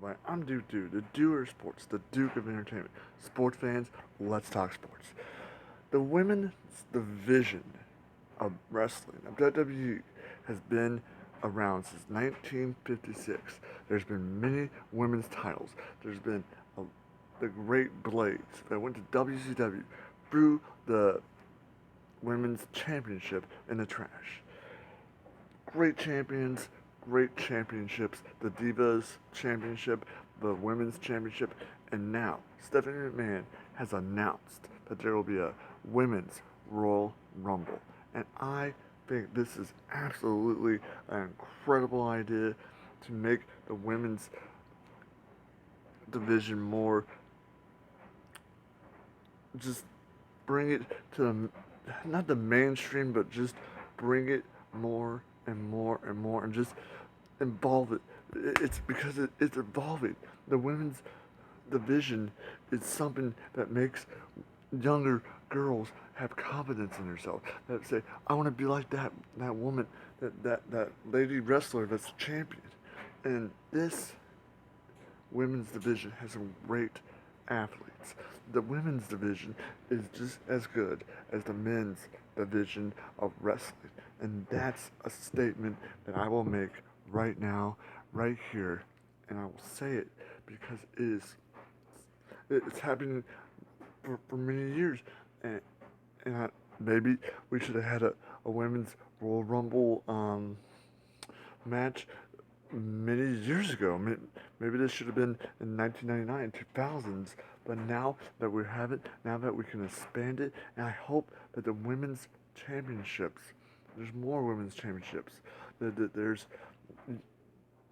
everybody. I'm Duke Dude, the doer of sports, the Duke of entertainment. Sports fans, let's talk sports. The women's division of wrestling, of WWE, has been around since 1956. There's been many women's titles. There's been a, the Great Blades that went to WCW, threw the women's championship in the trash. Great champions, great championships, the Divas Championship, the Women's Championship, and now Stephanie McMahon has announced that there will be a Women's Royal Rumble. And I think this is absolutely an incredible idea to make the women's division more, just bring it to not the mainstream, but just bring it more and more and more and just involve it. It's because it's evolving. The women's division is something that makes younger girls have confidence in themselves. That say, I want to be like that woman, that lady wrestler that's champion. And this women's division has some great athletes. The women's division is just as good as the men's division of wrestling. And that's a statement that I will make right now, right here, and I will say it because it's happening for many years, and maybe we should have had a women's Royal Rumble match many years ago. Maybe this should have been in 1999, 2000s. But now that we have it, now that we can expand it, and I hope that the women's championships, there's more women's championships. There's,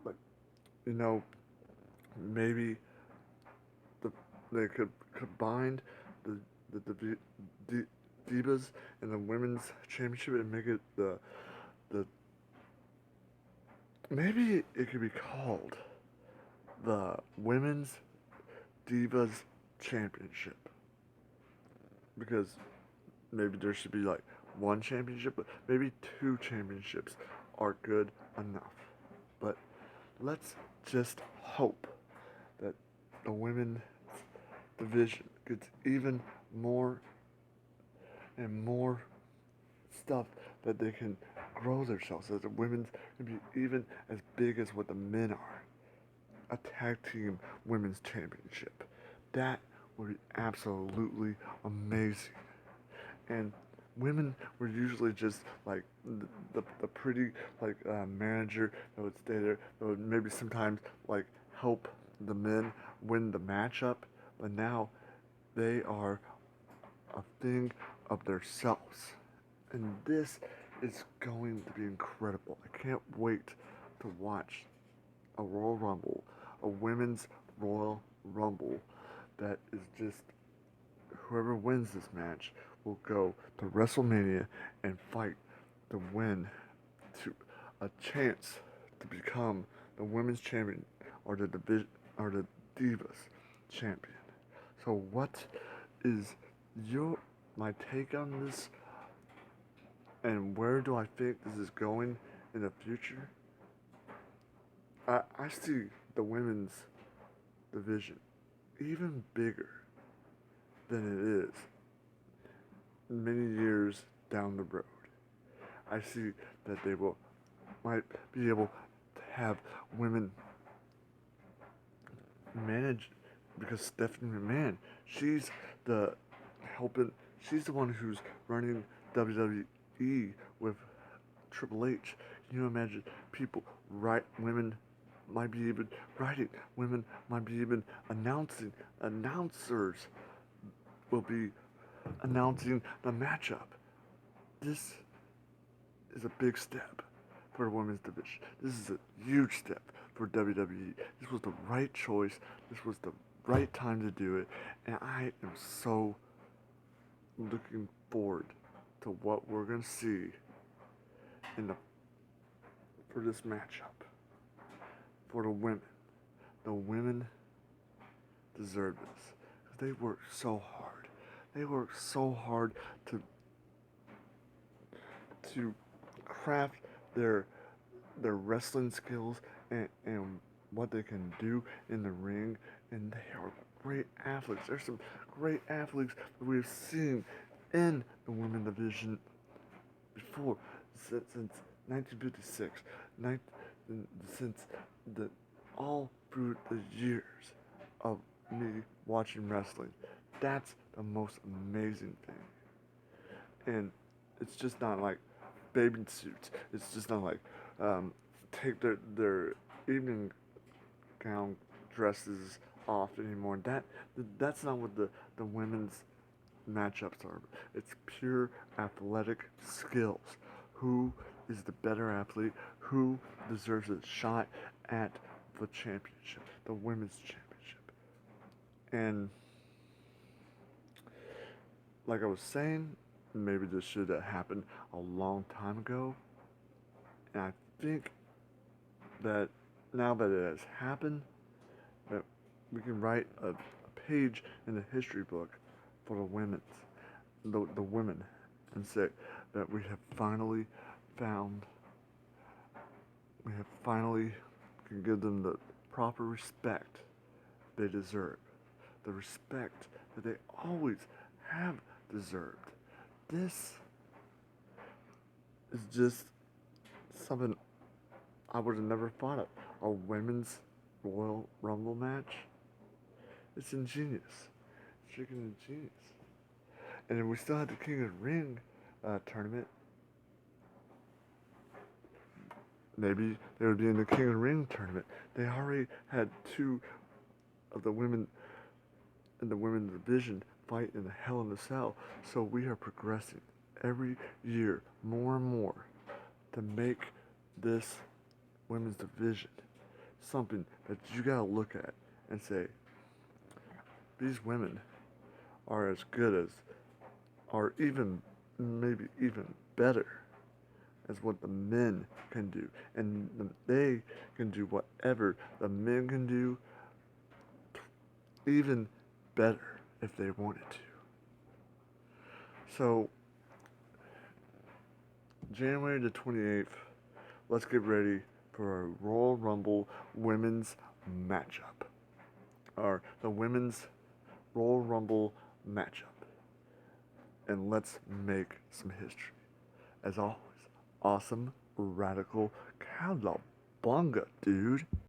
like, you know, maybe the they could combine the the divas and the women's championship and make it the maybe it could be called the Women's Divas Championship. Because maybe there should be like one championship, but maybe two championships are good enough. But let's just hope that the women's division gets even more and more stuff that they can grow themselves. That the women's can be even as big as what the men are. A tag team women's championship. That would be absolutely amazing. And women were usually just like the pretty manager that would stay there, that would maybe sometimes like help the men win the matchup, but now they are a thing of themselves. And this is going to be incredible. I can't wait to watch a Royal Rumble, a women's Royal Rumble that is just whoever wins this match will go to WrestleMania and fight to win to a chance to become the women's champion or the division or the Divas champion. So what is your my take on this, and where do I think this is going in the future? I see the women's division even bigger than it is many years down the road. I see that they might be able to have women manage, because Stephanie McMahon, she's the helping, she's the one who's running WWE with Triple H. Can you imagine people, right? Women might be even writing. Women might be even announcing. Announcers will be announcing the matchup. This is a big step for the women's division. This is a huge step for WWE. This was the right choice. This was the right time to do it. And I am so looking forward to what we're going to see in the for this matchup for the women. The women deserve this because they work so hard. They work so hard to craft their wrestling skills and what they can do in the ring, and they are great athletes. There's some great athletes that we've seen in the women division before, since 1956, since the all through the years of me watching wrestling. That's the most amazing thing. And it's just not like bathing suits. It's just not like um, take their evening gown dresses off anymore. That's not what the women's matchups are. It's pure athletic skills. Who is the better athlete? Who deserves a shot at the championship, the women's championship? And like I was saying, maybe this should have happened a long time ago. And I think that now that it has happened, that we can write a page in the history book for the women, and say that found, we have finally can give them the proper respect they deserve, the respect that they always have deserved. This is just something I would have never thought of. A women's Royal Rumble match. It's ingenious. It's freaking ingenious. And then we still had the King of the Ring tournament. Maybe they would be in the King of the Ring tournament. They already had two of the women in the women's division fight in the Hell in a Cell. So we are progressing every year more and more to make this women's division something that you gotta look at and say, these women are as good as, or even maybe even better as what the men can do. And they can do whatever the men can do, even better if they wanted to. So, January the 28th, let's get ready for a Royal Rumble women's matchup. Or the women's Royal Rumble matchup. And let's make some history. As always, awesome, radical, cowabunga, dude.